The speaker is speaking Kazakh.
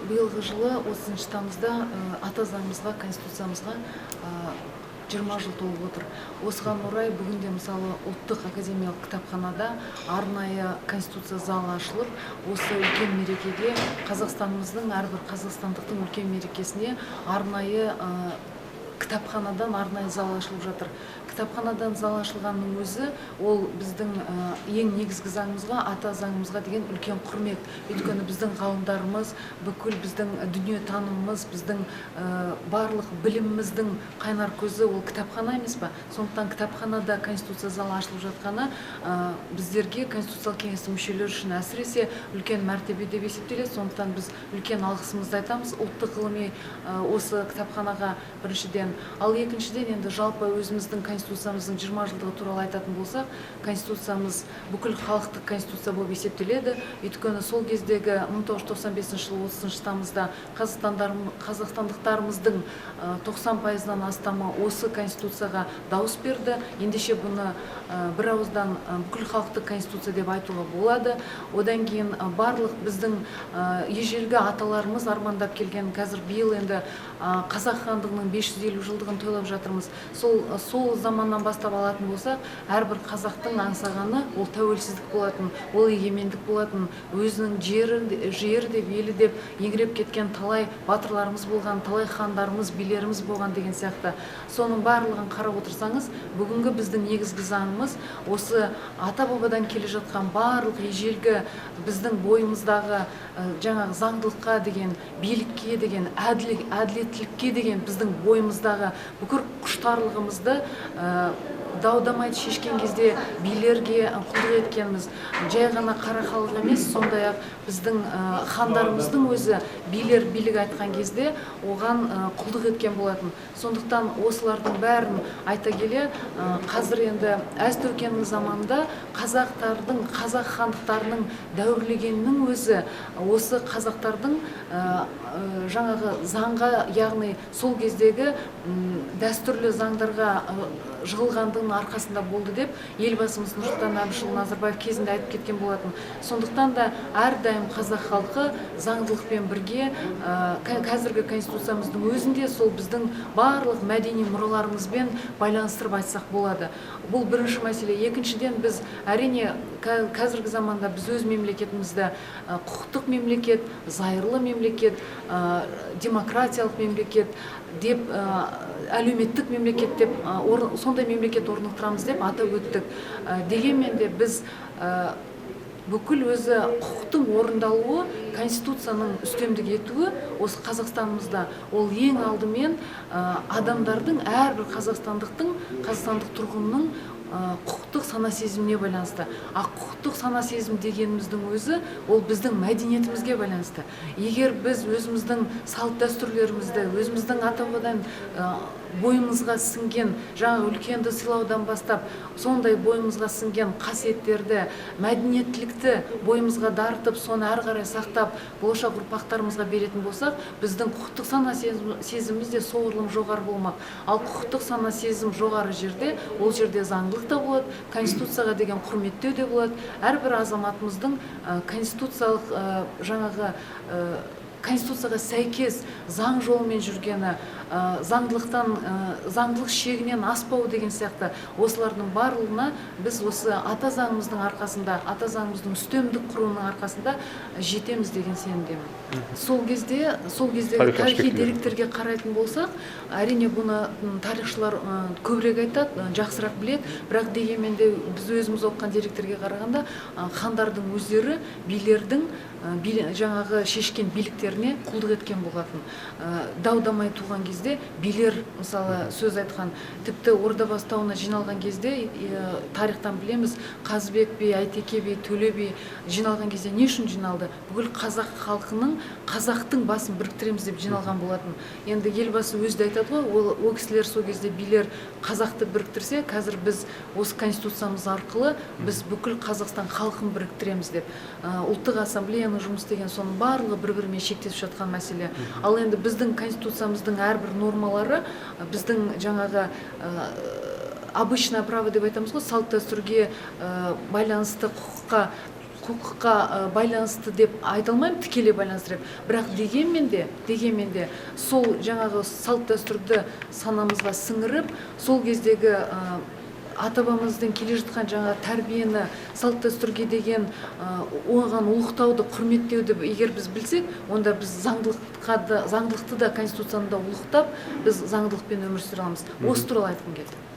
Биылғы жылы 30 тамызда ата заңымызға, конституциямызға 20 жыл толып отыр. Осыған орай бүгінде мысалы ұлттық академиялық кітапханада арнайы конституция залы ашылып, осы үлкен мерекеге Қазақстанымыздың әрбір қазақстандықтың үлкен мерекесіне арнайы кітапханадан арнайы зал ашылып жатыр. Кітапханадан зал ашылғанның өзі ол біздің ең негізгі заңымызға, ата заңымызға деген үлкен құрмет. Өйткені біздің ғалымдарымыз, бүкіл біздің дүние танымымыз, біздің барлық біліміміздің қайнар көзі ол кітапхана емес па? Сондықтан кітапханада конституция залы ашылып жатқаны біздерге, конституциялық кеңестің мүшелері үшін әсіресе үлкен мәртебе деп есептеледі. Сондықтан біз үлкен алғысымызды айтамыз ұлттық ғылыми осы кітапханаға біріншіден. Ал екіншіден енді жалпы өзіміздің конституциямыздың 20 жылдығы туралы айтатын болсақ, конституциямыз бүкіл халықтық конституция болып есептеледі. Өйткені сол кездегі 1995 жылы 30 тамызда қазақстандықтарымыздың 90%-нан астамы осы конституцияға дауыс берді. Ендеше бұны бір ауыздан бүкіл халықтық конституция деп айтуға болады. Одан кейін барлық біздің ежелгі аталарымыз армандап келген, қазір биыл енді қазақ хандығының 550 жылдығын тойлап жатырмыз. Сол заманнан бастап алатын болсақ, әрбір қазақтың аңсағаны ол тәуелсіздік болатын, ол егемендік болатын, өзінің жері деп, елі деп еңіреп кеткен талай батырларымыз болған, талай хандарымыз, билеріміз болған деген сияқты. Соның барлығын қарап отырсаңыз, бүгінгі біздің негізгі заңымыз осы ата-бабадан келе жатқан барлық ежелгі біздің бойымыздағы жаңағы заңдылыққа деген, билікке деген, әділеттілікке деген біздің бойымыздағы бүкіл құштарлығымызды дау-дамайды шешкен кезде билерге құлдық еткеніміз жай ғана қара халық емес, сондай-ақ біздің хандарымыздың өзі билік айтқан кезде оған құлдық еткен болатын. Сондықтан осылардың бәрін айта келе, қазір енді әз тәукеннің заманында қазақ хандықтарының дәуірлегенінің өзі осы қазақтардың жаңағы заңға, яғни сол кездегі дәстүрлі заңдарға жығылғандығының арқасында болды деп елбасымыз Нұрсұлтан Әбішұлы Назарбаев кезінде айтып кеткен болатын. Сондықтан да әрдайым қазақ халқы заңдылықпен бірге қазіргі конституциямыздың өзінде сол біздің барлық мәдени мұраларымызбен байланыстырып айтсақ болады. Бұл бірінші мәселе. Екіншіден біз әрине қазіргі заманда біз өз мемлекетімізді құқықтық мемлекет, зайырлы мемлекет, демократиялық мемлекет деп, әлеуметтік мемлекет деп, сондай мемлекет орнықтырамыз деп атап өттік. Дегенмен де біз бүкіл өзі құқықтың орындалуы, конституцияның үстемдік етуі осы Қазақстанымызда ол ең алдымен адамдардың, әрбір қазақстандық тұрғынның құқықтық сана сезіміне байланысты. Құқықтық сана сезім дегеніміздің өзі ол біздің мәдениетімізге байланысты. Егер біз өзіміздің салт дәстүрлерімізді, өзіміздің ата-бабадан бойымызға сіңген, жаңа үлкенді сыйлаудан бастап, сондай бойымызға сіңген қасиеттерді, мәдениеттілікті бойымызға дарытып, соны әрі қарай сақтап, болашақ ұрпақтарымызға беретін болсақ, біздің құқықтық сана сезіміміз де соғұрлым жоғары болмақ. Ал құқықтық сана сезім жоғары жерде, ол жерде заңдылық та болады, конституцияға деген құрметтеу де болады. Әрбір азаматымыздың конституциялық жаңағы конституцияға сәйкес заң жолымен жүргені, заңдылық шегінен аспау деген сияқты осылардың барлығына біз осы ата заңымыздың арқасында, ата заңымыздың үстемдік құруының арқасында жетеміз деген сенімдемін. Сол кезде тарихи деректерге қарайтын болсақ, әрине бұны тарихшылар көбірек айтады, жақсырақ біледі, бірақ дегенмен де біз өзіміз оқыған деректерге қарағанда хандардың өздері билердің жаңағы шешкен биліктеріне құлдық еткен болатын. Дау-дамай туған кезде билер, мысалы сөз айтқан, тіпті Ордабасы тауына жиналған кезде тарихтан білеміз, Қазыбек би, Әйтеке би, Төле би жиналған кезде не үшін жиналды? Бүкіл қазақ халқының, қазақтың басын біріктіреміз деп жиналған болатын. Енді елбасы өзі айтады ғой, ол кісілер сол кезде билер қазақты біріктірсе, қазір біз осы конституциямыз арқылы біз бүкіл Қазақстан халқын біріктіреміз деп. Ұлттық ассамблеяның жұмыс істеген соның барлығы бір-бірімен шектесіп жатқан мәселе. Ал енді біздің конституциямыздың әрбір нормалары біздің жаңағы обычное право деп айтамыз ғой, салт дәстүрге байланысты құқыққа байланысты деп айта алмаймын, тікелей байланысты деп. Бірақ дегенмен де сол жаңағы салт дәстүрді санамызға сіңіріп, сол кездегі ата-бабамыздың келе жатқан жаңа тәрбиені, салт дәстүрге деген оған ұлықтауды, құрметтеуді егер біз білсек, онда біз заңдылықты да, конституцияны да ұлықтап, біз заңдылықпен өмір сүре аламыз. Осы туралы айтқым келді.